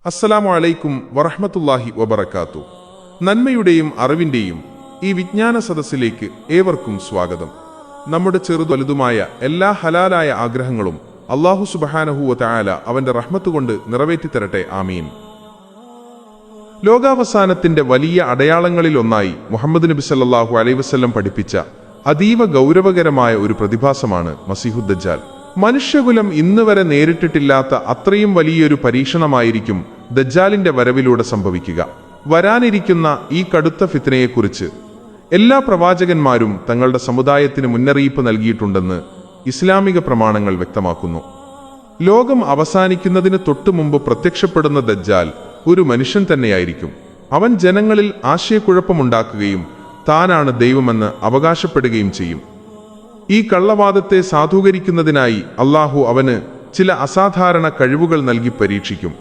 അസ്സലാമു അലൈക്കും വറഹ്മത്തുള്ളാഹി വബറകാതുഹു. നന്മയുടെയും അറിവിന്റെയും ഈ വിജ്ഞാന സദസ്സിലേക്ക് ഏവർക്കും സ്വാഗതം. നമ്മുടെ ചെറുതും വലുതുമായ എല്ലാ ഹലാലായ ആഗ്രഹങ്ങളും അല്ലാഹു സുബ്ഹാനഹു വ തആല അവന്റെ റഹ്മത്ത് കൊണ്ട് നിറവേറ്റിത്തരട്ടെ, ആമീൻ. ലോകാവസാനത്തിന്റെ വലിയ അടയാളങ്ങളിലൊന്നായി മുഹമ്മദ് നബി സല്ലല്ലാഹു അലൈഹി വസല്ലം പഠിപ്പിച്ച അതീവ ഗൗരവകരമായ ഒരു പ്രതിഭാസമാണ് മസീഹുദ് ദജ്ജാൽ. മനുഷ്യകുലം ഇന്നുവരെ നേരിട്ടിട്ടില്ലാത്ത അത്രയും വലിയൊരു പരീക്ഷണമായിരിക്കും ദജ്ജാലിന്റെ വരവിലൂടെ സംഭവിക്കുക. വരാനിരിക്കുന്ന ഈ കടുത്ത ഫിത്നയെക്കുറിച്ച് എല്ലാ പ്രവാചകന്മാരും തങ്ങളുടെ സമുദായത്തിന് മുന്നറിയിപ്പ് നൽകിയിട്ടുണ്ടെന്ന് ഇസ്ലാമിക പ്രമാണങ്ങൾ വ്യക്തമാക്കുന്നു. ലോകം അവസാനിക്കുന്നതിന് തൊട്ടു മുമ്പ് പ്രത്യക്ഷപ്പെടുന്ന ദജ്ജാൽ ഒരു മനുഷ്യൻ തന്നെയായിരിക്കും. അവൻ ജനങ്ങളിൽ ആശയക്കുഴപ്പമുണ്ടാക്കുകയും താനാണ് ദൈവമെന്ന് അവകാശപ്പെടുകയും ചെയ്യും. ഈ കള്ളവാദത്തെ സാധൂകരിക്കുന്നതിനായി അള്ളാഹു അവന് ചില അസാധാരണ കഴിവുകൾ നൽകി പരീക്ഷിക്കും.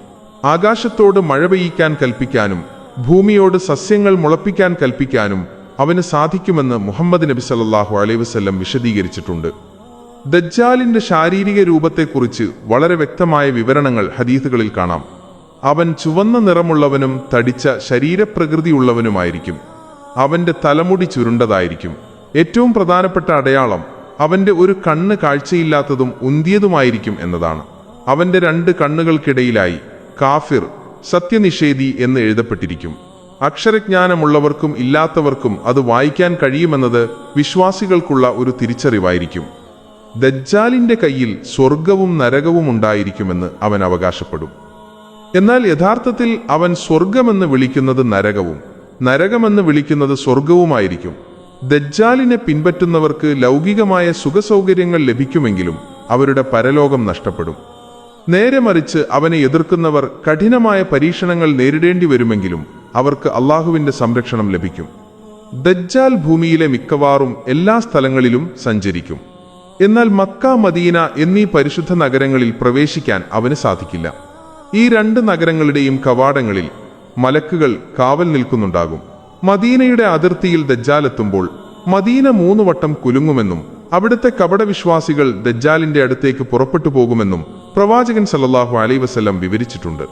ആകാശത്തോട് മഴ പെയ്യിക്കാൻ കൽപ്പിക്കാനും ഭൂമിയോട് സസ്യങ്ങൾ മുളപ്പിക്കാൻ കൽപ്പിക്കാനും അവന് സാധിക്കുമെന്ന് മുഹമ്മദ് നബി സല്ലല്ലാഹു അലൈഹി വസല്ലം വിശദീകരിച്ചിട്ടുണ്ട്. ദജ്ജാലിന്റെ ശാരീരിക രൂപത്തെക്കുറിച്ച് വളരെ വ്യക്തമായ വിവരണങ്ങൾ ഹദീസുകളിൽ കാണാം. അവൻ ചുവന്ന നിറമുള്ളവനും തടിച്ച ശരീരപ്രകൃതിയുള്ളവനുമായിരിക്കും. അവന്റെ തലമുടി ചുരുണ്ടതായിരിക്കും. ഏറ്റവും പ്രധാനപ്പെട്ട അടയാളം അവന്റെ ഒരു കണ്ണ് കാഴ്ചയില്ലാത്തതും ഉന്തിയതുമായിരിക്കും എന്നതാണ്. അവന്റെ രണ്ട് കണ്ണുകൾക്കിടയിലായി കാഫിർ, സത്യനിഷേധി എന്ന് എഴുതപ്പെട്ടിരിക്കും. അക്ഷരജ്ഞാനമുള്ളവർക്കും ഇല്ലാത്തവർക്കും അത് വായിക്കാൻ കഴിയുമെന്നത് വിശ്വാസികൾക്കുള്ള ഒരു തിരിച്ചറിവായിരിക്കും. ദജ്ജാലിന്റെ കയ്യിൽ സ്വർഗവും നരകവും ഉണ്ടായിരിക്കുമെന്ന് അവൻ അവകാശപ്പെടും. എന്നാൽ യഥാർത്ഥത്തിൽ അവൻ സ്വർഗമെന്ന് വിളിക്കുന്നത് നരകവും നരകമെന്ന് വിളിക്കുന്നത് സ്വർഗവുമായിരിക്കും. ദജ്ജാലിനെ പിൻപറ്റുന്നവർക്ക് ലൗകികമായ സുഖസൗകര്യങ്ങൾ ലഭിക്കുമെങ്കിലും അവരുടെ പരലോകം നഷ്ടപ്പെടും. നേരെ മറിച്ച് അവനെ എതിർക്കുന്നവർ കഠിനമായ പരീക്ഷണങ്ങൾ നേരിടേണ്ടി വരുമെങ്കിലും അവർക്ക് അള്ളാഹുവിന്റെ സംരക്ഷണം ലഭിക്കും. ദജ്ജാൽ ഭൂമിയിലെ മിക്കവാറും എല്ലാ സ്ഥലങ്ങളിലും സഞ്ചരിക്കും. എന്നാൽ മക്ക, മദീന എന്നീ പരിശുദ്ധ നഗരങ്ങളിൽ പ്രവേശിക്കാൻ അവന് സാധിക്കില്ല. ഈ രണ്ട് നഗരങ്ങളുടെയും കവാടങ്ങളിൽ മലക്കുകൾ കാവൽ നിൽക്കുന്നുണ്ടാകും. മദീനയുടെ അതിർത്തിയിൽ ദജ്ജാൽ എത്തുമ്പോൾ മദീന 3 വട്ടം കുലുങ്ങുമെന്നും അവിടുത്തെ കപടവിശ്വാസികൾ ദജ്ജാലിന്റെ അടുത്തേക്ക് പുറപ്പെട്ടു പോകുമെന്നും പ്രവാചകൻ സല്ലല്ലാഹു അലൈഹി വസല്ലം വിവരിച്ചിട്ടുണ്ട്.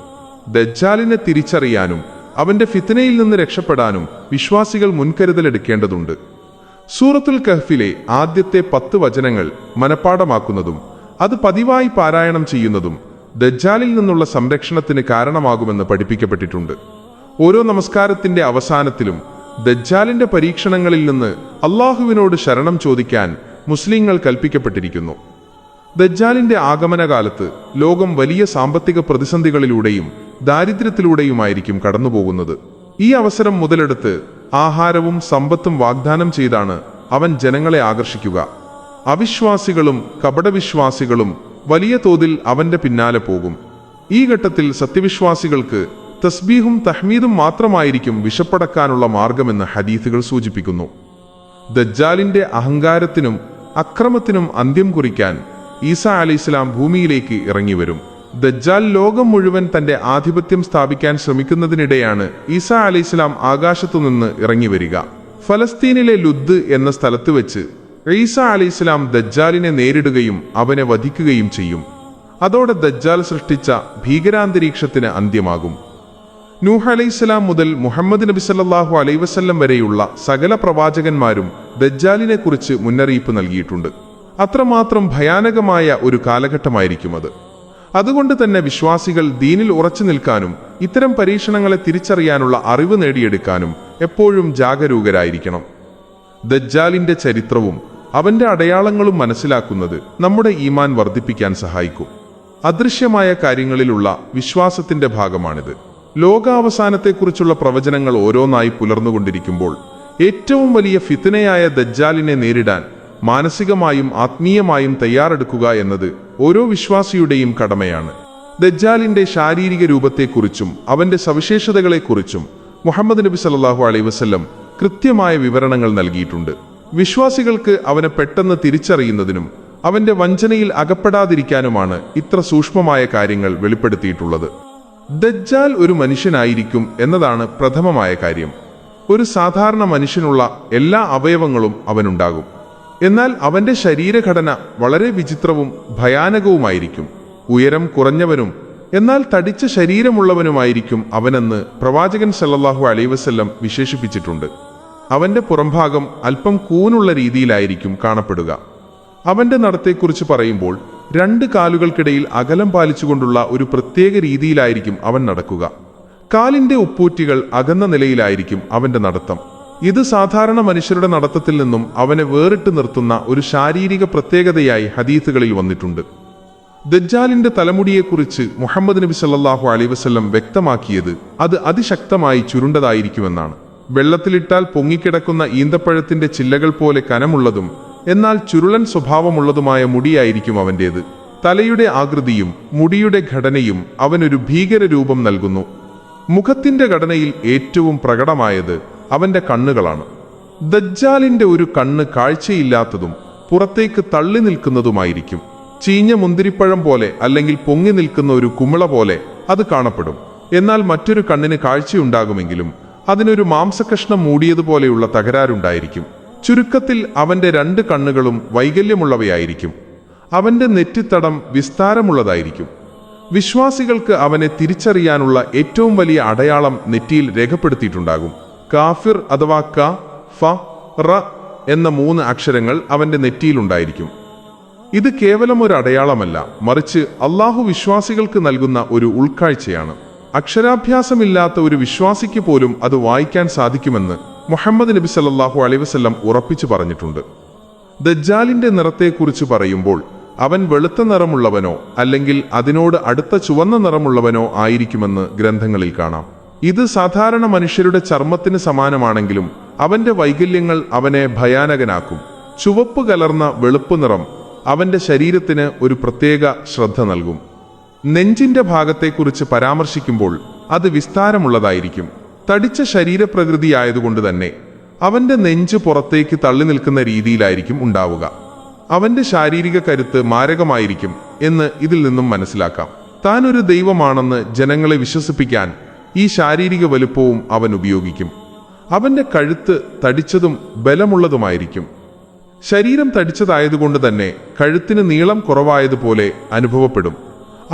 ദജ്ജാലിനെ തിരിച്ചറിയാനും അവന്റെ ഫിത്നയിൽ നിന്ന് രക്ഷപ്പെടാനും വിശ്വാസികൾ മുൻകരുതലെടുക്കേണ്ടതുണ്ട്. സൂറത്തുൽ കഹ്ഫിലെ ആദ്യത്തെ 10 വചനങ്ങൾ മനഃപ്പാഠമാക്കുന്നതും അത് പതിവായി പാരായണം ചെയ്യുന്നതും ദജ്ജാലിൽ നിന്നുള്ള സംരക്ഷണത്തിന് കാരണമാകുമെന്ന് പഠിപ്പിക്കപ്പെട്ടിട്ടുണ്ട്. ഓരോ നമസ്കാരത്തിന്റെ അവസാനത്തിലും ദജ്ജാലിന്റെ പരീക്ഷണങ്ങളിൽ നിന്ന് അള്ളാഹുവിനോട് ശരണം ചോദിക്കാൻ മുസ്ലിങ്ങൾ കൽപ്പിക്കപ്പെട്ടിരിക്കുന്നു. ദജ്ജാലിന്റെ ആഗമനകാലത്ത് ലോകം വലിയ സാമ്പത്തിക പ്രതിസന്ധികളിലൂടെയും ദാരിദ്ര്യത്തിലൂടെയുമായിരിക്കും കടന്നുപോകുന്നത്. ഈ അവസരം മുതലെടുത്ത് ആഹാരവും സമ്പത്തും വാഗ്ദാനം ചെയ്താണ് അവൻ ജനങ്ങളെ ആകർഷിക്കുക. അവിശ്വാസികളും കപടവിശ്വാസികളും വലിയ തോതിൽ അവന്റെ പിന്നാലെ പോകും. ഈ ഘട്ടത്തിൽ സത്യവിശ്വാസികൾക്ക് തസ്ബീഹും തഹ്മീദും മാത്രമായിരിക്കും വിശപ്പടക്കാനുള്ള മാർഗമെന്ന് ഹദീസുകൾ സൂചിപ്പിക്കുന്നു. ദജ്ജാലിന്റെ അഹങ്കാരത്തിനും അക്രമത്തിനും അന്ത്യം കുറിക്കാൻ ഈസാ അലൈഹിസ്സലാം ഭൂമിയിലേക്ക് ഇറങ്ങിവരും. ദജ്ജാൽ ലോകം മുഴുവൻ തന്റെ ആധിപത്യം സ്ഥാപിക്കാൻ ശ്രമിക്കുന്നതിനിടെയാണ് ഈസാ അലൈഹിസ്സലാം ആകാശത്തുനിന്ന് ഇറങ്ങിവരിക. ഫലസ്തീനിലെ ലുദ് എന്ന സ്ഥലത്ത് വെച്ച് ഈസാ അലൈഹിസ്സലാം ദജ്ജാലിനെ നേരിടുകയും അവനെ വധിക്കുകയും ചെയ്യും. അതോടെ ദജ്ജാൽ സൃഷ്ടിച്ച ഭീകരാന്തരീക്ഷത്തിന് അന്ത്യമാകും. നൂഹ് അലൈഹിസ്സലാം മുതൽ മുഹമ്മദ് നബി സല്ലല്ലാഹു അലൈഹി വസല്ലം വരെയുള്ള സകല പ്രവാചകന്മാരും ദജ്ജാലിനെ കുറിച്ച് മുന്നറിയിപ്പ് നൽകിയിട്ടുണ്ട്. അത്രമാത്രം ഭയാനകമായ ഒരു കാലഘട്ടമായിരിക്കും അത്. അതുകൊണ്ട് തന്നെ വിശ്വാസികൾ ദീനിൽ ഉറച്ചു നിൽക്കാനും ഇത്തരം പരീക്ഷണങ്ങളെ തിരിച്ചറിയാനുള്ള അറിവ് നേടിയെടുക്കാനും എപ്പോഴും ജാഗരൂകരായിരിക്കണം. ദജ്ജാലിന്റെ ചരിത്രവും അവന്റെ അടയാളങ്ങളും മനസ്സിലാക്കുന്നത് നമ്മുടെ ഈമാൻ വർദ്ധിപ്പിക്കാൻ സഹായിക്കും. അദൃശ്യമായ കാര്യങ്ങളിലുള്ള വിശ്വാസത്തിന്റെ ഭാഗമാണിത്. ലോകാവസാനത്തെക്കുറിച്ചുള്ള പ്രവചനങ്ങൾ ഓരോന്നായി പുലർന്നുകൊണ്ടിരിക്കുമ്പോൾ ഏറ്റവും വലിയ ഫിത്നയായ ദജ്ജാലിനെ നേരിടാൻ മാനസികമായും ആത്മീയമായും തയ്യാറെടുക്കുക എന്നത് ഓരോ വിശ്വാസിയുടെയും കടമയാണ്. ദജ്ജാലിന്റെ ശാരീരിക രൂപത്തെക്കുറിച്ചും അവന്റെ സവിശേഷതകളെക്കുറിച്ചും മുഹമ്മദ് നബി സല്ലല്ലാഹു അലൈഹി വസല്ലം കൃത്യമായ വിവരണങ്ങൾ നൽകിയിട്ടുണ്ട്. വിശ്വാസികൾക്ക് അവനെ പെട്ടെന്ന് തിരിച്ചറിയുന്നതിനും അവന്റെ വഞ്ചനയിൽ അകപ്പെടാതിരിക്കാനുമാണ് ഇത്ര സൂക്ഷ്മമായ കാര്യങ്ങൾ വെളിപ്പെടുത്തിയിട്ടുള്ളത്. ദജ്ജാൽ ഒരു മനുഷ്യനായിരിക്കും എന്നതാണ് പ്രഥമമായ കാര്യം. ഒരു സാധാരണ മനുഷ്യനുള്ള എല്ലാ അവയവങ്ങളും അവനുണ്ടാകും. എന്നാൽ അവന്റെ ശരീരഘടന വളരെ വിചിത്രവും ഭയാനകവുമായിരിക്കും. ഉയരം കുറഞ്ഞവനും എന്നാൽ തടിച്ച ശരീരമുള്ളവനുമായിരിക്കും അവനെന്ന് പ്രവാചകൻ സല്ലല്ലാഹു അലൈഹി വസല്ലം വിശേഷിപ്പിച്ചിട്ടുണ്ട്. അവന്റെ പുറംഭാഗം അല്പം കൂനുള്ള രീതിയിലായിരിക്കും കാണപ്പെടുക. അവന്റെ നടത്തെക്കുറിച്ച് പറയുമ്പോൾ 2 കാലുകൾക്കിടയിൽ അകലം പാലിച്ചുകൊണ്ടുള്ള ഒരു പ്രത്യേക രീതിയിലായിരിക്കും അവൻ നടക്കുക. കാലിന്റെ ഉപ്പൂറ്റികൾ അകന്ന നിലയിലായിരിക്കും അവന്റെ നടത്തം. ഇത് സാധാരണ മനുഷ്യരുടെ നടത്തത്തിൽ നിന്നും അവനെ വേറിട്ട് നിർത്തുന്ന ഒരു ശാരീരിക പ്രത്യേകതയായി ഹദീസുകളിൽ വന്നിട്ടുണ്ട്. ദജ്ജാലിന്റെ തലമുടിയെക്കുറിച്ച് മുഹമ്മദ് നബി സല്ലല്ലാഹു അലൈഹി വസല്ലം വ്യക്തമാക്കിയത് അത് അതിശക്തമായി ചുരുണ്ടതായിരിക്കുമെന്നാണ്. വെള്ളത്തിലിട്ടാൽ പൊങ്ങിക്കിടക്കുന്ന ഈന്തപ്പഴത്തിന്റെ ചില്ലകൾ പോലെ കനമുള്ളതും എന്നാൽ ചുരുളൻ സ്വഭാവമുള്ളതുമായ മുടിയായിരിക്കും അവൻ്റേത്. തലയുടെ ആകൃതിയും മുടിയുടെ ഘടനയും അവനൊരു ഭീകര രൂപം നൽകുന്നു. മുഖത്തിന്റെ ഘടനയിൽ ഏറ്റവും പ്രകടമായത് അവന്റെ കണ്ണുകളാണ്. ദജ്ജാലിന്റെ ഒരു കണ്ണ് കാഴ്ചയില്ലാത്തതും പുറത്തേക്ക് തള്ളി നിൽക്കുന്നതുമായിരിക്കും. ചീഞ്ഞ മുന്തിരിപ്പഴം പോലെ അല്ലെങ്കിൽ പൊങ്ങി നിൽക്കുന്ന ഒരു കുമിള പോലെ അത് കാണപ്പെടും. എന്നാൽ മറ്റൊരു കണ്ണിന് കാഴ്ചയുണ്ടാകുമെങ്കിലും അതിനൊരു മാംസകഷ്ണം മൂടിയതുപോലെയുള്ള തകരാറുണ്ടായിരിക്കും. ചുരുക്കത്തിൽ അവന്റെ 2 കണ്ണുകളും വൈകല്യമുള്ളവയായിരിക്കും. അവന്റെ നെറ്റിത്തടം വിസ്താരമുള്ളതായിരിക്കും. വിശ്വാസികൾക്ക് അവനെ തിരിച്ചറിയാനുള്ള ഏറ്റവും വലിയ അടയാളം നെറ്റിയിൽ രേഖപ്പെടുത്തിയിട്ടുണ്ടാകും. കാഫിർ അഥവാ ക, ഫ, റ എന്ന 3 അക്ഷരങ്ങൾ അവന്റെ നെറ്റിയിലുണ്ടായിരിക്കും. ഇത് കേവലം ഒരു അടയാളമല്ല, മറിച്ച് അള്ളാഹു വിശ്വാസികൾക്ക് നൽകുന്ന ഒരു ഉൾക്കാഴ്ചയാണ്. അക്ഷരാഭ്യാസമില്ലാത്ത ഒരു വിശ്വാസിക്ക് പോലും അത് വായിക്കാൻ സാധിക്കുമെന്ന് മുഹമ്മദ് നബി സല്ലല്ലാഹു അലൈഹി വസല്ലം ഉറപ്പിച്ചു പറഞ്ഞിട്ടുണ്ട്. ദജ്ജാലിന്റെ നിറത്തെക്കുറിച്ച് പറയുമ്പോൾ അവൻ വെളുത്ത നിറമുള്ളവനോ അല്ലെങ്കിൽ അതിനോട് അടുത്ത ചുവന്ന നിറമുള്ളവനോ ആയിരിക്കുമെന്ന് ഗ്രന്ഥങ്ങളിൽ കാണാം. ഇത് സാധാരണ മനുഷ്യരുടെ ചർമ്മത്തിന് സമാനമാണെങ്കിലും അവന്റെ വൈകല്യങ്ങൾ അവനെ ഭയാനകനാക്കും. ചുവപ്പ് കലർന്ന വെളുപ്പ് നിറം അവന്റെ ശരീരത്തിന് ഒരു പ്രത്യേക ശ്രദ്ധ നൽകും. നെഞ്ചിന്റെ ഭാഗത്തെക്കുറിച്ച് പരാമർശിക്കുമ്പോൾ അത് വിസ്താരമുള്ളതായിരിക്കും. തടിച്ച ശരീരപ്രകൃതിയായതുകൊണ്ട് തന്നെ അവന്റെ നെഞ്ച് പുറത്തേക്ക് തള്ളി നിൽക്കുന്ന രീതിയിലായിരിക്കും ഉണ്ടാവുക. അവന്റെ ശാരീരിക കരുത്ത് മാരകമായിരിക്കും എന്ന് ഇതിൽ നിന്നും മനസ്സിലാക്കാം. താൻ ഒരു ദൈവമാണെന്ന് ജനങ്ങളെ വിശ്വസിപ്പിക്കാൻ ഈ ശാരീരിക വലുപ്പവും അവൻ ഉപയോഗിക്കും. അവന്റെ കഴുത്ത് തടിച്ചതും ബലമുള്ളതുമായിരിക്കും. ശരീരം തടിച്ചതായതുകൊണ്ട് തന്നെ കഴുത്തിന് നീളം കുറവായതുപോലെ അനുഭവപ്പെടും.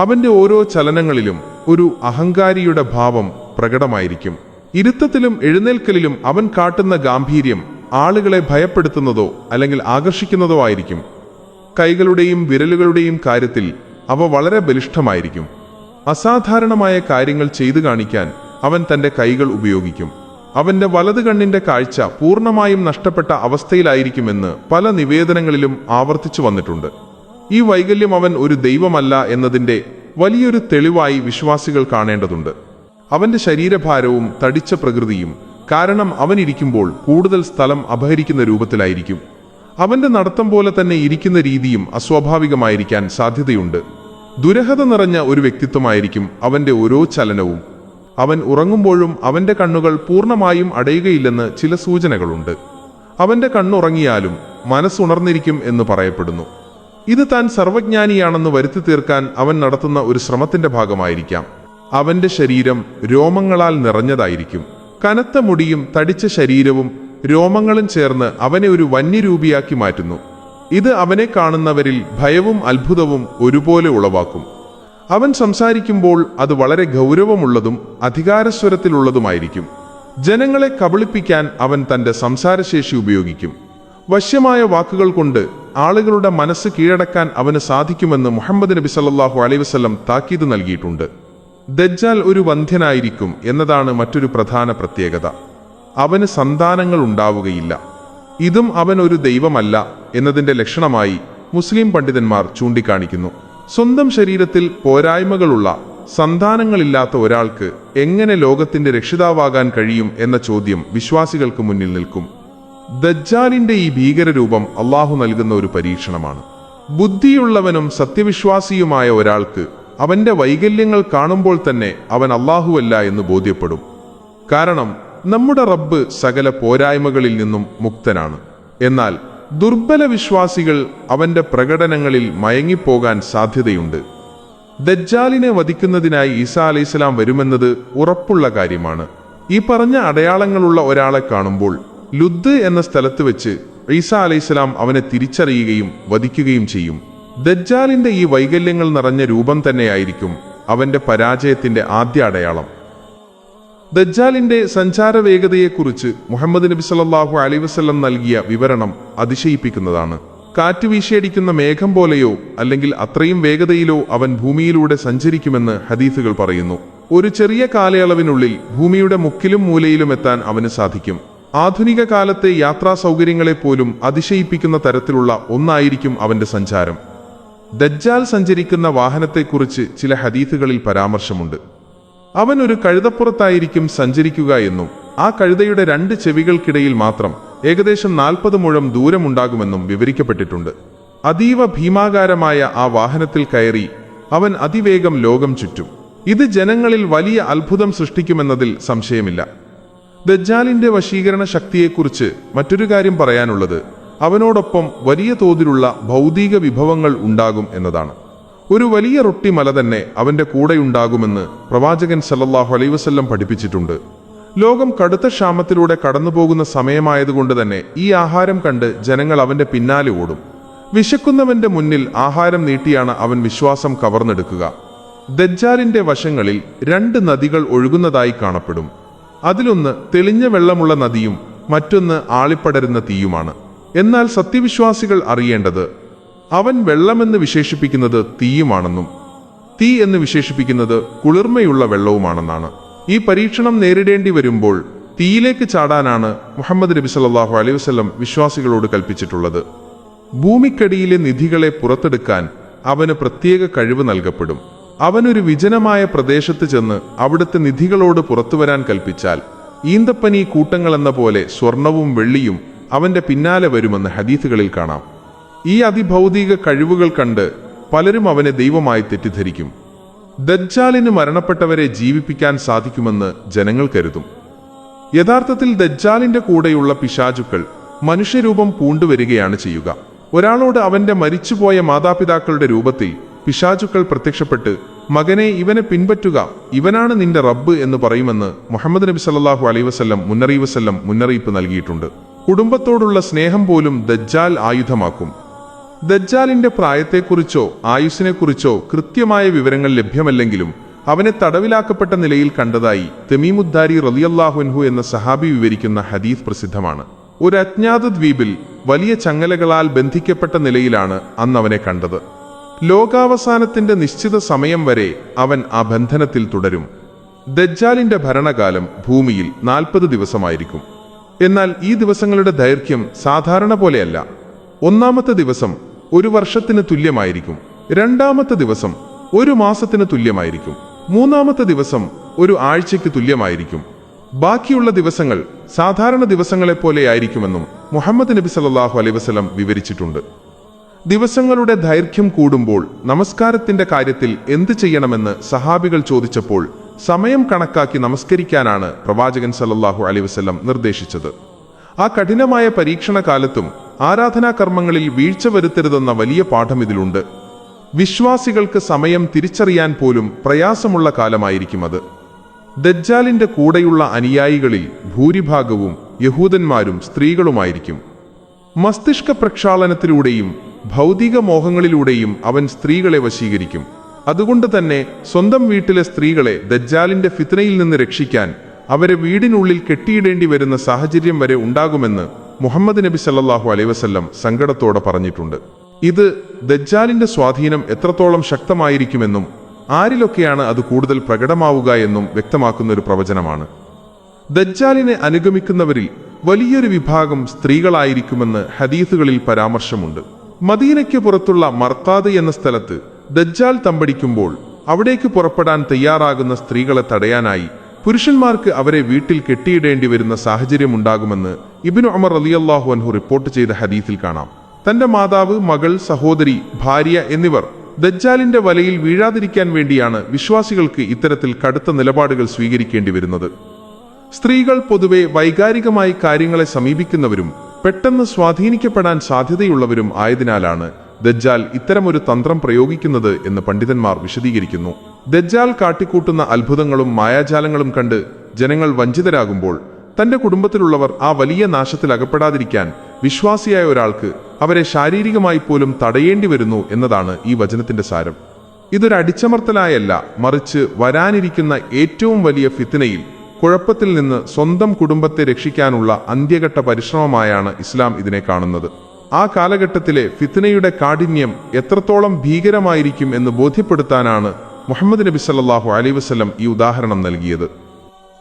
അവന്റെ ഓരോ ചലനങ്ങളിലും ഒരു അഹങ്കാരിയുടെ ഭാവം പ്രകടമായിരിക്കും. ഇരുത്തത്തിലും എഴുന്നേൽക്കലിലും അവൻ കാട്ടുന്ന ഗാംഭീര്യം ആളുകളെ ഭയപ്പെടുത്തുന്നതോ അല്ലെങ്കിൽ ആകർഷിക്കുന്നതോ ആയിരിക്കും. കൈകളുടെയും വിരലുകളുടെയും കാര്യത്തിൽ അവ വളരെ ബലിഷ്ഠമായിരിക്കും. അസാധാരണമായ കാര്യങ്ങൾ ചെയ്തു കാണിക്കാൻ അവൻ തന്റെ കൈകൾ ഉപയോഗിക്കും. അവന്റെ വലത് കണ്ണിന്റെ കാഴ്ച പൂർണ്ണമായും നഷ്ടപ്പെട്ട അവസ്ഥയിലായിരിക്കുമെന്ന് പല നിവേദനങ്ങളിലും ആവർത്തിച്ചു വന്നിട്ടുണ്ട്. ഈ വൈകല്യം അവൻ ഒരു ദൈവമല്ല എന്നതിൻ്റെ വലിയൊരു തെളിവായി വിശ്വാസികൾ കാണേണ്ടതുണ്ട്. അവന്റെ ശരീരഭാരവും തടിച്ച പ്രകൃതിയും കാരണം അവൻ ഇരിക്കുമ്പോൾ കൂടുതൽ സ്ഥലം അപഹരിക്കുന്ന രൂപത്തിലായിരിക്കും. അവന്റെ നടത്തം പോലെ തന്നെ ഇരിക്കുന്ന രീതിയും അസ്വാഭാവികമായിരിക്കാൻ സാധ്യതയുണ്ട്. ദുരഹത നിറഞ്ഞ ഒരു വ്യക്തിത്വമായിരിക്കും അവന്റെ ഓരോ ചലനവും. അവൻ ഉറങ്ങുമ്പോഴും അവന്റെ കണ്ണുകൾ പൂർണ്ണമായും അടയുകയില്ലെന്ന് ചില സൂചനകളുണ്ട്. അവന്റെ കണ്ണുറങ്ങിയാലും മനസ്സുണർന്നിരിക്കും എന്ന് പറയപ്പെടുന്നു. ഇത് താൻ സർവജ്ഞാനിയാണെന്ന് വരുത്തി തീർക്കാൻ അവൻ നടത്തുന്ന ഒരു ശ്രമത്തിന്റെ ഭാഗമായിരിക്കാം. അവന്റെ ശരീരം രോമങ്ങളാൽ നിറഞ്ഞതായിരിക്കും. കനത്ത മുടിയും തടിച്ച ശരീരവും രോമങ്ങളും ചേർന്ന് അവനെ ഒരു വന്യരൂപിയാക്കി മാറ്റുന്നു. ഇത് അവനെ കാണുന്നവരിൽ ഭയവും അത്ഭുതവും ഒരുപോലെ ഉളവാക്കും. അവൻ സംസാരിക്കുമ്പോൾ അത് വളരെ ഗൗരവമുള്ളതും അധികാരസ്വരത്തിലുള്ളതുമായിരിക്കും. ജനങ്ങളെ കബളിപ്പിക്കാൻ അവൻ തന്റെ സംസാരശേഷി ഉപയോഗിക്കും. വശ്യമായ വാക്കുകൾ കൊണ്ട് ആളുകളുടെ മനസ്സ് കീഴടക്കാൻ അവന് സാധിക്കുമെന്ന് മുഹമ്മദ് നബി സല്ലല്ലാഹു അലൈഹി വസല്ലം താക്കീത് നൽകിയിട്ടുണ്ട്. ദജ്ജാൽ ഒരു വന്ധ്യനായിരിക്കും എന്നതാണ് മറ്റൊരു പ്രധാന പ്രത്യേകത. അവന് സന്താനങ്ങൾ ഉണ്ടാവുകയില്ല. ഇതും അവൻ ഒരു ദൈവമല്ല എന്നതിന്റെ ലക്ഷണമായി മുസ്ലിം പണ്ഡിതന്മാർ ചൂണ്ടിക്കാണിക്കുന്നു. സ്വന്തം ശരീരത്തിൽ പോരായ്മകളുള്ള സന്താനങ്ങളില്ലാത്ത ഒരാൾക്ക് എങ്ങനെ ലോകത്തിന്റെ രക്ഷിതാവാകാൻ കഴിയും എന്ന ചോദ്യം വിശ്വാസികൾക്ക് മുന്നിൽ നിൽക്കും. ദജ്ജാലിന്റെ ഈ ഭീകരരൂപം അള്ളാഹു നൽകുന്ന ഒരു പരീക്ഷണമാണ്. ബുദ്ധിയുള്ളവനും സത്യവിശ്വാസിയുമായ ഒരാൾക്ക് അവന്റെ വൈകല്യങ്ങൾ കാണുമ്പോൾ തന്നെ അവൻ അള്ളാഹുവല്ല എന്ന് ബോധ്യപ്പെടും. കാരണം നമ്മുടെ റബ്ബ് സകല പോരായ്മകളിൽ നിന്നും മുക്തനാണ്. എന്നാൽ ദുർബല വിശ്വാസികൾ അവന്റെ പ്രകടനങ്ങളിൽ മയങ്ങിപ്പോകാൻ സാധ്യതയുണ്ട്. ദജ്ജാലിനെ വധിക്കുന്നതിനായി ഈസാ അലൈഹിസ്സലാം വരുമെന്നത് ഉറപ്പുള്ള കാര്യമാണ്. ഈ പറഞ്ഞ അടയാളങ്ങളുള്ള ഒരാളെ കാണുമ്പോൾ ലുദ് എന്ന സ്ഥലത്ത് വെച്ച് ഈസാ അലൈഹിസ്സലാം അവനെ തിരിച്ചറിയുകയും വധിക്കുകയും ചെയ്യും. ദജ്ജാലിന്റെ ഈ വൈകല്യങ്ങൾ നിറഞ്ഞ രൂപം തന്നെയായിരിക്കും അവന്റെ പരാജയത്തിന്റെ ആദ്യ അടയാളം. ദജ്ജാലിന്റെ സഞ്ചാര വേഗതയെക്കുറിച്ച് മുഹമ്മദ് നബി സല്ലല്ലാഹു അലൈഹി വസല്ലം നൽകിയ വിവരണം അതിശയിപ്പിക്കുന്നതാണ്. കാറ്റ് വീശിയടിക്കുന്ന മേഘം പോലെയോ അല്ലെങ്കിൽ അത്രയും വേഗതയിലോ അവൻ ഭൂമിയിലൂടെ സഞ്ചരിക്കുമെന്ന് ഹദീസുകൾ പറയുന്നു. ഒരു ചെറിയ കാലയളവിനുള്ളിൽ ഭൂമിയുടെ മുക്കിലും മൂലയിലും എത്താൻ അവന് സാധിക്കും. ആധുനിക കാലത്തെ യാത്രാ സൗകര്യങ്ങളെപ്പോലും അതിശയിപ്പിക്കുന്ന തരത്തിലുള്ള ഒന്നായിരിക്കും അവന്റെ സഞ്ചാരം. ദജ്ജാൽ സഞ്ചരിക്കുന്ന വാഹനത്തെക്കുറിച്ച് ചില ഹദീസുകളിൽ പരാമർശമുണ്ട്. അവൻ ഒരു കഴുതപ്പുറത്തായിരിക്കും സഞ്ചരിക്കുക എന്നും ആ കഴുതയുടെ 2 ചെവികൾക്കിടയിൽ മാത്രം ഏകദേശം 40 മുഴം ദൂരമുണ്ടാകുമെന്നും വിവരിക്കപ്പെട്ടിട്ടുണ്ട്. അതീവ ഭീമാകാരമായ ആ വാഹനത്തിൽ കയറി അവൻ അതിവേഗം ലോകം ചുറ്റും. ഇത് ജനങ്ങളിൽ വലിയ അത്ഭുതം സൃഷ്ടിക്കുമെന്നതിൽ സംശയമില്ല. ദജ്ജാലിന്റെ വശീകരണ ശക്തിയെക്കുറിച്ച് മറ്റൊരു കാര്യം പറയാനുള്ളത് അവനോടൊപ്പം വലിയ തോതിലുള്ള ഭൗതിക വിഭവങ്ങൾ ഉണ്ടാകും എന്നതാണ്. ഒരു വലിയ റൊട്ടി മല തന്നെ അവന്റെ കൂടെയുണ്ടാകുമെന്ന് പ്രവാചകൻ സല്ലല്ലാഹു അലൈഹി വസല്ലം പഠിപ്പിച്ചിട്ടുണ്ട്. ലോകം കടുത്ത ക്ഷാമത്തിലൂടെ കടന്നുപോകുന്ന സമയമായതുകൊണ്ട് തന്നെ ഈ ആഹാരം കണ്ട് ജനങ്ങൾ അവന്റെ പിന്നാലെ ഓടും. വിശക്കുന്നവന്റെ മുന്നിൽ ആഹാരം നീട്ടിയാണ് അവൻ വിശ്വാസം കവർന്നെടുക്കുക. ദജ്ജാലിന്റെ വശങ്ങളിൽ 2 നദികൾ ഒഴുകുന്നതായി കാണപ്പെടും. അതിലൊന്ന് തെളിഞ്ഞ വെള്ളമുള്ള നദിയും മറ്റൊന്ന് ആളിപ്പടരുന്ന തീയുമാണ്. എന്നാൽ സത്യവിശ്വാസികൾ അറിയേണ്ടത് അവൻ വെള്ളമെന്ന് വിശേഷിപ്പിക്കുന്നത് തീയുമാണെന്നും തീ എന്ന് വിശേഷിപ്പിക്കുന്നത് കുളിർമയുള്ള വെള്ളവുമാണെന്നാണ്. ഈ പരീക്ഷണം നേരിടേണ്ടി വരുമ്പോൾ തീയിലേക്ക് ചാടാനാണ് മുഹമ്മദ് നബി സല്ലല്ലാഹു അലൈഹി വസല്ലം വിശ്വാസികളോട് കൽപ്പിച്ചിട്ടുള്ളത്. ഭൂമിക്കടിയിലെ നിധികളെ പുറത്തെടുക്കാൻ അവന് പ്രത്യേക കഴിവ് നൽകപ്പെടും. അവനൊരു വിജനമായ പ്രദേശത്ത് ചെന്ന് അവിടുത്തെ നിധികളോട് പുറത്തുവരാൻ കൽപ്പിച്ചാൽ ഈന്തപ്പനി കൂട്ടങ്ങളെന്ന പോലെ സ്വർണവും വെള്ളിയും അവന്റെ പിന്നാലെ വരുമെന്ന് ഹദീസുകളിൽ കാണാം. ഈ അതിഭൗതിക കഴിവുകൾ കണ്ട് പലരും അവനെ ദൈവമായി തെറ്റിദ്ധരിക്കും. ദജ്ജാലിന് മരണപ്പെട്ടവരെ ജീവിപ്പിക്കാൻ സാധിക്കുമെന്ന് ജനങ്ങൾ കരുതും. യഥാർത്ഥത്തിൽ ദജ്ജാലിന്റെ കൂടെയുള്ള പിശാചുക്കൾ മനുഷ്യരൂപം പൂണ്ടുവരികയാണ് ചെയ്യുക. ഒരാളോട് അവന്റെ മരിച്ചുപോയ മാതാപിതാക്കളുടെ രൂപത്തിൽ പിശാചുക്കൾ പ്രത്യക്ഷപ്പെട്ട് മകനെ ഇവനെ പിൻപറ്റുക, ഇവനാണ് നിന്റെ റബ്ബ് എന്ന് പറയുമെന്ന് മുഹമ്മദ് നബി സല്ലല്ലാഹു അലൈഹി വസല്ലം മുന്നറിയിപ്പ് നൽകിയിട്ടുണ്ട്. കുടുംബത്തോടുള്ള സ്നേഹം പോലും ദജ്ജാൽ ആയുധമാക്കും. ദജ്ജാലിന്റെ പ്രായത്തെക്കുറിച്ചോ ആയുസ്സിനെക്കുറിച്ചോ കൃത്യമായ വിവരങ്ങൾ ലഭ്യമല്ലെങ്കിലും അവനെ തടവിലാക്കപ്പെട്ട നിലയിൽ കണ്ടതായി തമീമുദ്ദാരി റളിയല്ലാഹു അൻഹു എന്ന സഹാബി വിവരിക്കുന്ന ഹദീസ് പ്രസിദ്ധമാണ്. ഒരു അജ്ഞാത ദ്വീപിൽ വലിയ ചങ്ങലകളാൽ ബന്ധിക്കപ്പെട്ട നിലയിലാണ് അന്ന് അവനെ കണ്ടത്. ലോകാവസാനത്തിന്റെ നിശ്ചിത സമയം വരെ അവൻ ആ ബന്ധനത്തിൽ തുടരും. ദജ്ജാലിന്റെ ഭരണകാലം ഭൂമിയിൽ 40 ദിവസമായിരിക്കും. എന്നാൽ ഈ ദിവസങ്ങളുടെ ദൈർഘ്യം സാധാരണ പോലെയല്ല. 1-ാമത്തെ ദിവസം 1 വർഷത്തിന് തുല്യമായിരിക്കും. 2-ാമത്തെ ദിവസം 1 മാസത്തിന് തുല്യമായിരിക്കും. 3-ാമത്തെ ദിവസം 1 ആഴ്ചയ്ക്ക് തുല്യമായിരിക്കും. ബാക്കിയുള്ള ദിവസങ്ങൾ സാധാരണ ദിവസങ്ങളെപ്പോലെയായിരിക്കുമെന്നും മുഹമ്മദ് നബി സല്ലല്ലാഹു അലൈഹി വസല്ലം വിവരിച്ചിട്ടുണ്ട്. ദിവസങ്ങളുടെ ദൈർഘ്യം കൂടുമ്പോൾ നമസ്കാരത്തിന്റെ കാര്യത്തിൽ എന്ത് ചെയ്യണമെന്ന് സഹാബികൾ ചോദിച്ചപ്പോൾ സമയം കണക്കാക്കി നമസ്കരിക്കാനാണ് പ്രവാചകൻ സല്ലല്ലാഹു അലൈഹി വസല്ലം നിർദ്ദേശിച്ചത്. ആ കഠിനമായ പരീക്ഷണ കാലത്തും ആരാധനാകർമ്മങ്ങളിൽ വീഴ്ച വരുത്തരുതെന്ന വലിയ പാഠം ഇതിലുണ്ട്. വിശ്വാസികൾക്ക് സമയം തിരിച്ചറിയാൻ പോലും പ്രയാസമുള്ള കാലമായിരിക്കും അത്. ദജ്ജാലിന്റെ കൂടെയുള്ള അനുയായികളിൽ ഭൂരിഭാഗവും യഹൂദന്മാരും സ്ത്രീകളുമായിരിക്കും. മസ്തിഷ്ക പ്രക്ഷാളനത്തിലൂടെയും ഭൗതിക മോഹങ്ങളിലൂടെയും അവൻ സ്ത്രീകളെ വശീകരിക്കും. അതുകൊണ്ട് തന്നെ സ്വന്തം വീട്ടിലെ സ്ത്രീകളെ ദജ്ജാലിന്റെ ഫിത്നയിൽ നിന്ന് രക്ഷിക്കാൻ അവരെ വീടിനുള്ളിൽ കെട്ടിയിടേണ്ടി വരുന്ന സാഹചര്യം വരെ ഉണ്ടാകുമെന്ന് മുഹമ്മദ് നബി സല്ലല്ലാഹു അലൈഹി വസല്ലം സങ്കടത്തോടെ പറഞ്ഞിട്ടുണ്ട്. ഇത് ദജ്ജാലിന്റെ സ്വാധീനം എത്രത്തോളം ശക്തമായിരിക്കുമെന്നും ആരിലൊക്കെയാണ് അത് കൂടുതൽ പ്രകടമാവുക എന്നും വ്യക്തമാക്കുന്ന ഒരു പ്രവചനമാണ്. ദജ്ജാലിനെ അനുഗമിക്കുന്നവരിൽ വലിയൊരു വിഭാഗം സ്ത്രീകളായിരിക്കുമെന്ന് ഹദീസുകളിൽ പരാമർശമുണ്ട്. മദീനയ്ക്ക് പുറത്തുള്ള മർക്കാദ് എന്ന സ്ഥലത്ത് ദജ്ജാൽ തമ്പടിക്കുമ്പോൾ അവിടേക്ക് പുറപ്പെടാൻ തയ്യാറാകുന്ന സ്ത്രീകളെ തടയാനായി പുരുഷന്മാർക്ക് അവരെ വീട്ടിൽ കെട്ടിയിടേണ്ടി വരുന്ന സാഹചര്യമുണ്ടാകുമെന്ന് ഇബ്നു ഉമർ റളിയല്ലാഹു അൻഹു റിപ്പോർട്ട് ചെയ്ത ഹദീസിൽ കാണാം. തന്റെ മാതാവ്, മകൾ, സഹോദരി, ഭാര്യ എന്നിവർ ദജ്ജാലിന്റെ വലയിൽ വീഴാതിരിക്കാൻ വേണ്ടിയാണ് വിശ്വാസികൾക്ക് ഇത്തരത്തിൽ കടുത്ത നിലപാടുകൾ സ്വീകരിക്കേണ്ടി വരുന്നത്. സ്ത്രീകൾ പൊതുവെ വൈകാരികമായി കാര്യങ്ങളെ സമീപിക്കുന്നവരും പെട്ടെന്ന് സ്വാധീനിക്കപ്പെടാൻ സാധ്യതയുള്ളവരും ആയതിനാലാണ് ദജ്ജാൽ ഇത്തരമൊരു തന്ത്രം പ്രയോഗിക്കുന്നത് എന്ന് പണ്ഡിതന്മാർ വിശദീകരിക്കുന്നു. ദജ്ജാൽ കാട്ടിക്കൂട്ടുന്ന അത്ഭുതങ്ങളും മായാജാലങ്ങളും കണ്ട് ജനങ്ങൾ വഞ്ചിതരാകുമ്പോൾ തന്റെ കുടുംബത്തിലുള്ളവർ ആ വലിയ നാശത്തിൽ അകപ്പെടാതിരിക്കാൻ വിശ്വാസിയായ ഒരാൾക്ക് അവരെ ശാരീരികമായി പോലും തടയേണ്ടി വരുന്നു എന്നതാണ് ഈ വചനത്തിന്റെ സാരം. ഇതൊരു അടിച്ചമർത്തലായല്ല, മറിച്ച് വരാനിരിക്കുന്ന ഏറ്റവും വലിയ ഫിത്നയിൽ കുഴപ്പത്തിൽ നിന്ന് സ്വന്തം കുടുംബത്തെ രക്ഷിക്കാനുള്ള അന്ത്യഘട്ട പരിശ്രമമായാണ് ഇസ്ലാം ഇതിനെ കാണുന്നത്. ആ കാലഘട്ടത്തിലെ ഫിത്നയുടെ കാഠിന്യം എത്രത്തോളം ഭീകരമായിരിക്കും എന്ന് ബോധ്യപ്പെടുത്താനാണ് മുഹമ്മദ് നബി സല്ലല്ലാഹു അലൈഹി വസല്ലം ഈ ഉദാഹരണം നൽകിയത്.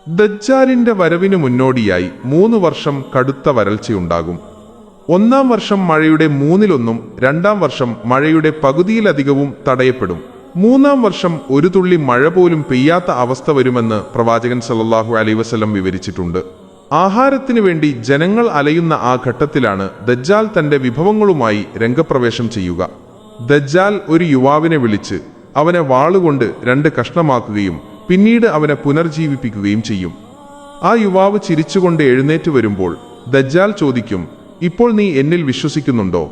ദജ്ജാലിന്റെ വരവിനു മുന്നോടിയായി 3 വർഷം കടുത്ത വരൾച്ചയുണ്ടാകും. 1-ാം വർഷം മഴയുടെ 1/3, 2-ാം വർഷം മഴയുടെ പകുതിയിലധികവും തടയപ്പെടും. 3-ാം വർഷം ഒരു തുള്ളി മഴ പോലും പെയ്യാത്ത അവസ്ഥ വരുമെന്ന് പ്രവാചകൻ സല്ലല്ലാഹു അലൈഹി വസല്ലം വിവരിച്ചിട്ടുണ്ട്. ആഹാരത്തിനു വേണ്ടി ജനങ്ങൾ അലയുന്ന ആ ഘട്ടത്തിലാണ് ദജ്ജാൽ തന്റെ വിഭവങ്ങളുമായി രംഗപ്രവേശം ചെയ്യുക. ദജ്ജാൽ ഒരു യുവാവിനെ വിളിച്ച് അവനെ വാളുകൊണ്ട് 2 കഷ്ണമാക്കുകയും പിന്നീട് അവനെ പുനർജീവിപ്പിക്കുകയും ചെയ്യും. ആ യുവാവ് ചിരിച്ചുകൊണ്ട് എഴുന്നേറ്റ് വരുമ്പോൾ ദജ്ജാൽ ചോദിക്കും, ഇപ്പോൾ നീ എന്നിൽ വിശ്വസിക്കുന്നുണ്ടോ?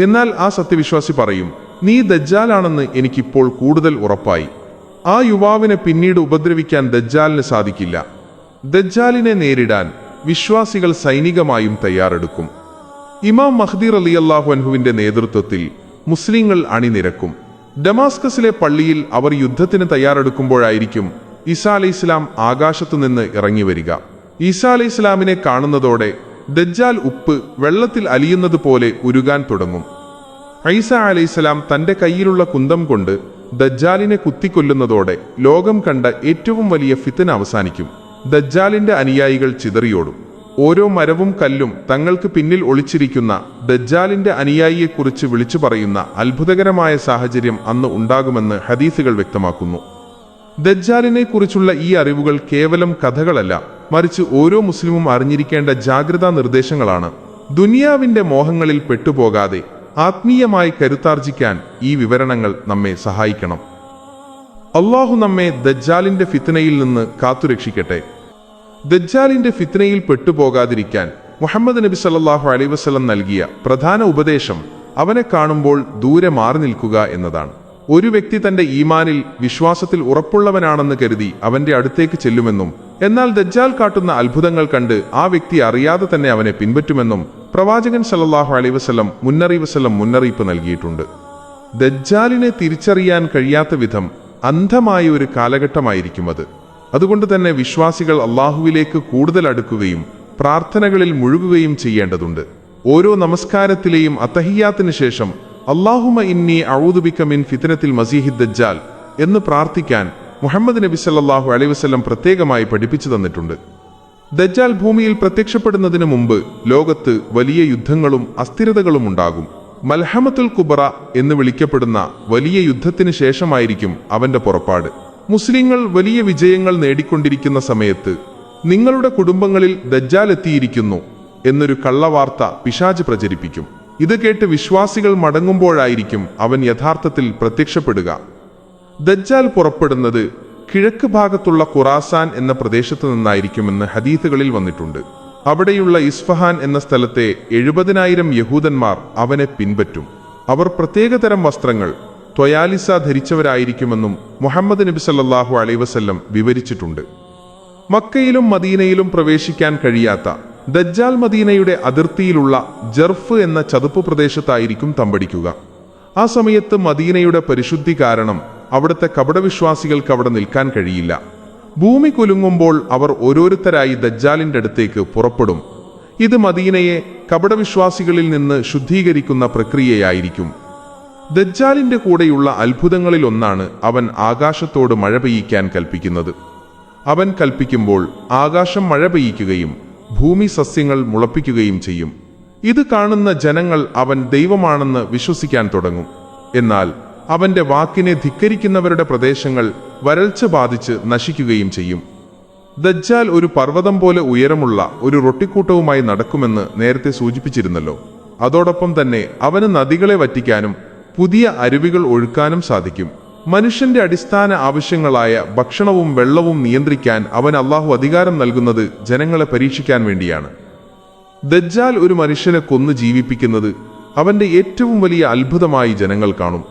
എന്നാൽ ആ സത്യവിശ്വാസി പറയും, നീ ദജ്ജാലാണെന്ന് എനിക്കിപ്പോൾ കൂടുതൽ ഉറപ്പായി. ആ യുവാവിനെ പിന്നീട് ഉപദ്രവിക്കാൻ ദജ്ജാലിന് സാധിക്കില്ല. ദജ്ജാലിനെ നേരിടാൻ വിശ്വാസികൾ സൈനികമായും തയ്യാറെടുക്കും. ഇമാം മഹ്ദി റളിയല്ലാഹു അൻഹുവിന്റെ നേതൃത്വത്തിൽ മുസ്ലിങ്ങൾ അണിനിരക്കും. ഡമാസ്കസിലെ പള്ളിയിൽ അവർ യുദ്ധത്തിന് തയ്യാറെടുക്കുമ്പോഴായിരിക്കും ഈസാ അലൈഹിസ്സലാം ആകാശത്തുനിന്ന് ഇറങ്ങി വരിക. ഈസാ അലൈഹിസ്സലാമിനെ കാണുന്നതോടെ ദജ്ജാൽ ഉപ്പ് വെള്ളത്തിൽ അലിയുന്നത് പോലെ ഉരുകാൻ തുടങ്ങും. ഈസാ അലൈഹിസ്സലാം തന്റെ കയ്യിലുള്ള കുന്തം കൊണ്ട് ദജ്ജാലിനെ കുത്തിക്കൊല്ലുന്നതോടെ ലോകം കണ്ട ഏറ്റവും വലിയ ഫിത്ന അവസാനിക്കും. ദജ്ജാലിന്റെ അനുയായികൾ ചിതറിയോടും. ഓരോ മരവും കല്ലും തങ്ങൾക്ക് പിന്നിൽ ഒളിച്ചിരിക്കുന്ന ദജ്ജാലിന്റെ അനുയായിയെക്കുറിച്ച് വിളിച്ചു പറയുന്ന അത്ഭുതകരമായ സാഹചര്യം അന്ന് ഉണ്ടാകുമെന്ന് ഹദീസുകൾ വ്യക്തമാക്കുന്നു. ദജ്ജാലിനെ കുറിച്ചുള്ള ഈ അറിവുകൾ കേവലം കഥകളല്ല, മറിച്ച് ഓരോ മുസ്ലിമും അറിഞ്ഞിരിക്കേണ്ട ജാഗ്രതാ നിർദ്ദേശങ്ങളാണ്. ദുനിയാവിന്റെ മോഹങ്ങളിൽ പെട്ടുപോകാതെ ആത്മീയമായി കരുത്താർജിക്കാൻ ഈ വിവരണങ്ങൾ നമ്മെ സഹായിക്കണം. അള്ളാഹു നമ്മെ ദജ്ജാലിന്റെ ഫിത്നയിൽ നിന്ന് കാത്തുരക്ഷിക്കട്ടെ. ദജ്ജാലിന്റെ ഫിത്നയിൽ പെട്ടുപോകാതിരിക്കാൻ മുഹമ്മദ് നബി സല്ലല്ലാഹു അലൈഹി വസല്ലം നൽകിയ പ്രധാന ഉപദേശം അവനെ കാണുമ്പോൾ ദൂരെ മാറി നിൽക്കുക എന്നതാണ്. ഒരു വ്യക്തി തന്റെ ഈമാനിൽ വിശ്വാസത്തിൽ ഉറപ്പുള്ളവനാണെന്ന് കരുതി അവന്റെ അടുത്തേക്ക് ചെല്ലുമെന്നും എന്നാൽ ദജ്ജാൽ കാട്ടുന്ന അത്ഭുതങ്ങൾ കണ്ട് ആ വ്യക്തി അറിയാതെ തന്നെ അവനെ പിൻപറ്റുമെന്നും പ്രവാചകൻ സല്ലല്ലാഹു അലൈഹി വസല്ലം മുന്നറിയിപ്പ് നൽകിയിട്ടുണ്ട്. ദജ്ജാലിനെ തിരിച്ചറിയാൻ കഴിയാത്ത വിധം അന്ധമായ ഒരു കാലഘട്ടമായിരിക്കും അത്. അതുകൊണ്ട് തന്നെ വിശ്വാസികൾ അള്ളാഹുവിലേക്ക് കൂടുതൽ അടുക്കുകയും പ്രാർത്ഥനകളിൽ മുഴുകുകയും ചെയ്യേണ്ടതുണ്ട്. ഓരോ നമസ്കാരത്തിലെയും അത്തഹിയ്യാത്തിന് ശേഷം അല്ലാഹുമ്മ ഇന്നി അഊദു ബിക മിൻ ഫിത്നത്തിൽ മസീഹിദ് ദജ്ജാൽ എന്ന് പ്രാർത്ഥിക്കാൻ മുഹമ്മദ് നബി സല്ലല്ലാഹു അലൈഹി വസല്ലം പ്രത്യേകമായി പഠിപ്പിച്ചു തന്നിട്ടുണ്ട്. ദജ്ജാൽ ഭൂമിയിൽ പ്രത്യക്ഷപ്പെടുന്നതിന് മുമ്പ് ലോകത്ത് വലിയ യുദ്ധങ്ങളും അസ്ഥിരതകളും ഉണ്ടാകും. മൽഹമത്തുൽ കുബറ എന്ന് വിളിക്കപ്പെടുന്ന വലിയ യുദ്ധത്തിന് ശേഷമായിരിക്കും അവന്റെ പുറപ്പാട്. മുസ്ലിങ്ങൾ വലിയ വിജയങ്ങൾ നേടിക്കൊണ്ടിരിക്കുന്ന സമയത്ത് നിങ്ങളുടെ കുടുംബങ്ങളിൽ ദജ്ജാൽ എത്തിയിരിക്കുന്നു എന്നൊരു കള്ളവാർത്ത പിശാച് പ്രചരിപ്പിക്കും. ഇത് കേട്ട് വിശ്വാസികൾ മടങ്ങുമ്പോഴായിരിക്കും അവൻ യഥാർത്ഥത്തിൽ പ്രത്യക്ഷപ്പെടുക. ദജ്ജാൽ പുറപ്പെടുന്നത് കിഴക്ക് ഭാഗത്തുള്ള ഖുറാസാൻ എന്ന പ്രദേശത്തു നിന്നായിരിക്കുമെന്ന് ഹദീസുകളിൽ വന്നിട്ടുണ്ട്. അവിടെയുള്ള ഇസ്ഫഹാൻ എന്ന സ്ഥലത്തെ 70,000 യഹൂദന്മാർ അവനെ പിൻപറ്റും. അവർ പ്രത്യേകതരം വസ്ത്രങ്ങൾ ത്വയാലിസ ധരിച്ചവരായിരിക്കുമെന്നും മുഹമ്മദ് നബി സല്ലല്ലാഹു അലൈഹി വസല്ലം വിവരിച്ചിട്ടുണ്ട്. മക്കയിലും മദീനയിലും പ്രവേശിക്കാൻ കഴിയാത്ത ദജ്ജാൽ മദീനയുടെ അതിർത്തിയിലുള്ള ജർഫ് എന്ന ചതുപ്പ് പ്രദേശത്തായിരിക്കും തമ്പടിക്കുക. ആ സമയത്ത് മദീനയുടെ പരിശുദ്ധി കാരണം അവിടുത്തെ കപടവിശ്വാസികൾക്ക് അവിടെ നിൽക്കാൻ കഴിയില്ല. ഭൂമി കുലുങ്ങുമ്പോൾ അവർ ഓരോരുത്തരായി ദജ്ജാലിന്റെ അടുത്തേക്ക് പുറപ്പെടും. ഇത് മദീനയെ കപടവിശ്വാസികളിൽ നിന്ന് ശുദ്ധീകരിക്കുന്ന പ്രക്രിയയായിരിക്കും. ദജ്ജാലിന്റെ കൂടെയുള്ള അത്ഭുതങ്ങളിൽ ഒന്നാണ് അവൻ ആകാശത്തോട് മഴ പെയ്യിക്കാൻ കൽപ്പിക്കുന്നത്. അവൻ കൽപ്പിക്കുമ്പോൾ ആകാശം മഴ പെയ്യിക്കുകയും ഭൂമി സസ്യങ്ങൾ മുളപ്പിക്കുകയും ചെയ്യും. ഇത് കാണുന്ന ജനങ്ങൾ അവൻ ദൈവമാണെന്ന് വിശ്വസിക്കാൻ തുടങ്ങും. എന്നാൽ അവന്റെ വാക്കിനെ ധിക്കരിക്കുന്നവരുടെ പ്രദേശങ്ങൾ വരൾച്ച ബാധിച്ച് നശിക്കുകയും ചെയ്യും. ദജ്ജാൽ ഒരു പർവ്വതം പോലെ ഉയരമുള്ള ഒരു റൊട്ടിക്കൂട്ടവുമായി നടക്കുമെന്ന് നേരത്തെ സൂചിപ്പിച്ചിരുന്നല്ലോ. അതോടൊപ്പം തന്നെ അവന് നദികളെ വറ്റിക്കാനും പുതിയ അരുവികൾ ഒഴുക്കാനും സാധിക്കും. മനുഷ്യന്റെ അടിസ്ഥാന ആവശ്യങ്ങളായ ഭക്ഷണവും വെള്ളവും നിയന്ത്രിക്കാൻ അവൻ അള്ളാഹു അധികാരം നൽകുന്നത് ജനങ്ങളെ പരീക്ഷിക്കാൻ വേണ്ടിയാണ്. ദജ്ജാൽ ഒരു മനുഷ്യനെ കൊന്നു ജീവിപ്പിക്കുന്നത് അവന്റെ ഏറ്റവും വലിയ അത്ഭുതമായി ജനങ്ങൾ കാണും.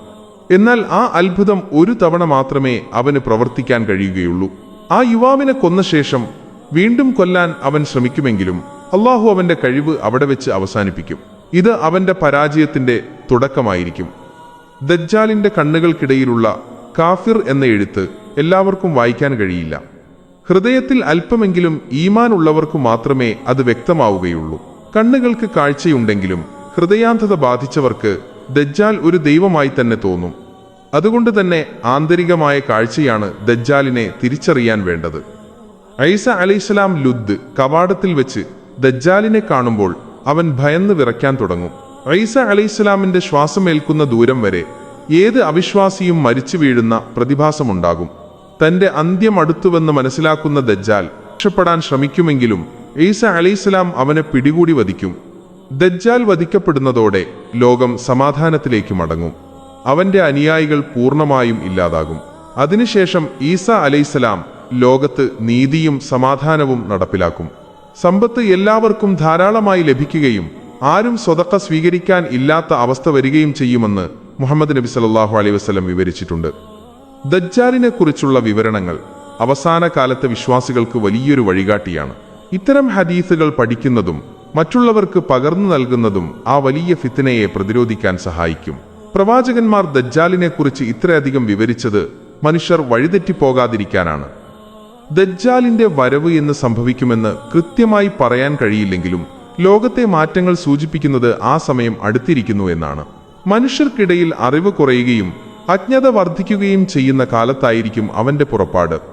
എന്നാൽ ആ അത്ഭുതം ഒരു തവണ മാത്രമേ അവന് പ്രവർത്തിക്കാൻ കഴിയുകയുള്ളൂ. ആ യുവാവിനെ കൊന്ന ശേഷം വീണ്ടും കൊല്ലാൻ അവൻ ശ്രമിക്കുമെങ്കിലും അള്ളാഹു അവന്റെ കഴിവ് അവിടെ വെച്ച് അവസാനിപ്പിക്കും. ഇത് അവന്റെ പരാജയത്തിന്റെ തുടക്കമായിരിക്കും. ദജ്ജാലിന്റെ കണ്ണുകൾക്കിടയിലുള്ള കാഫിർ എന്ന എഴുത്ത് എല്ലാവർക്കും വായിക്കാൻ കഴിയില്ല. ഹൃദയത്തിൽ അല്പമെങ്കിലും ഈമാൻ ഉള്ളവർക്കു മാത്രമേ അത് വ്യക്തമാവുകയുള്ളൂ. കണ്ണുകൾക്ക് കാഴ്ചയുണ്ടെങ്കിലും ഹൃദയാന്ധത ബാധിച്ചവർക്ക് ദജ്ജാൽ ഒരു ദൈവമായി തന്നെ തോന്നും. അതുകൊണ്ട് തന്നെ ആന്തരികമായ കാഴ്ചയാണ് ദജ്ജാലിനെ തിരിച്ചറിയാൻ വേണ്ടത്. ഈസ അലൈഹിസ്സലാം ലുദ് കവാടത്തിൽ വെച്ച് ദജ്ജാലിനെ കാണുമ്പോൾ അവൻ ഭയന്ന് വിറയ്ക്കാൻ തുടങ്ങും. ഈസ അലൈഹിസ്സലാമിന്റെ ശ്വാസമേൽക്കുന്ന ദൂരം വരെ ഏത് അവിശ്വാസിയും മരിച്ചു വീഴുന്ന പ്രതിഭാസമുണ്ടാകും. തന്റെ അന്ത്യം അടുത്തുവെന്ന് മനസ്സിലാക്കുന്ന ദജ്ജാൽ രക്ഷപ്പെടാൻ ശ്രമിക്കുമെങ്കിലും ഈസ അലൈഹിസ്സലാം അവനെ പിടികൂടി വധിക്കും. ദജ്ജാൽ വധിക്കപ്പെടുന്നതോടെ ലോകം സമാധാനത്തിലേക്ക് മടങ്ങും. അവന്റെ അനുയായികൾ പൂർണ്ണമായും ഇല്ലാതാകും. അതിനുശേഷം ഈസ അലൈഹിസ്സലാം ലോകത്ത് നീതിയും സമാധാനവും നടപ്പിലാക്കും. സമ്പത്ത് എല്ലാവർക്കും ധാരാളമായി ലഭിക്കുകയും ആരും സ്വതക്ക സ്വീകരിക്കാൻ ഇല്ലാത്ത അവസ്ഥ വരികയും ചെയ്യുമെന്ന് മുഹമ്മദ് നബി സല്ലല്ലാഹു അലൈഹി വസല്ലം വിവരിച്ചിട്ടുണ്ട്. ദജ്ജാലിനെ കുറിച്ചുള്ള വിവരണങ്ങൾ അവസാന കാലത്തെ വിശ്വാസികൾക്ക് വലിയൊരു വഴികാട്ടിയാണ്. ഇത്തരം ഹദീസുകൾ പഠിക്കുന്നതും മറ്റുള്ളവർക്ക് പകർന്നു നൽകുന്നതും ആ വലിയ ഫിത്നയെ പ്രതിരോധിക്കാൻ സഹായിക്കും. പ്രവാചകന്മാർ ദജ്ജാലിനെ കുറിച്ച് ഇത്രയധികം വിവരിച്ചത് മനുഷ്യർ വഴിതെറ്റിപ്പോകാതിരിക്കാനാണ്. ദജ്ജാലിന്റെ വരവ് എന്ന് സംഭവിക്കുമെന്ന് കൃത്യമായി പറയാൻ കഴിയില്ലെങ്കിലും ലോകത്തെ മാറ്റങ്ങൾ സൂചിപ്പിക്കുന്നത് ആ സമയം അടുത്തിരിക്കുന്നു എന്നാണ്. മനുഷ്യർക്കിടയിൽ അറിവ് കുറയുകയും അജ്ഞത വർദ്ധിക്കുകയും ചെയ്യുന്ന കാലത്തായിരിക്കും അവന്റെ പുറപ്പാട്.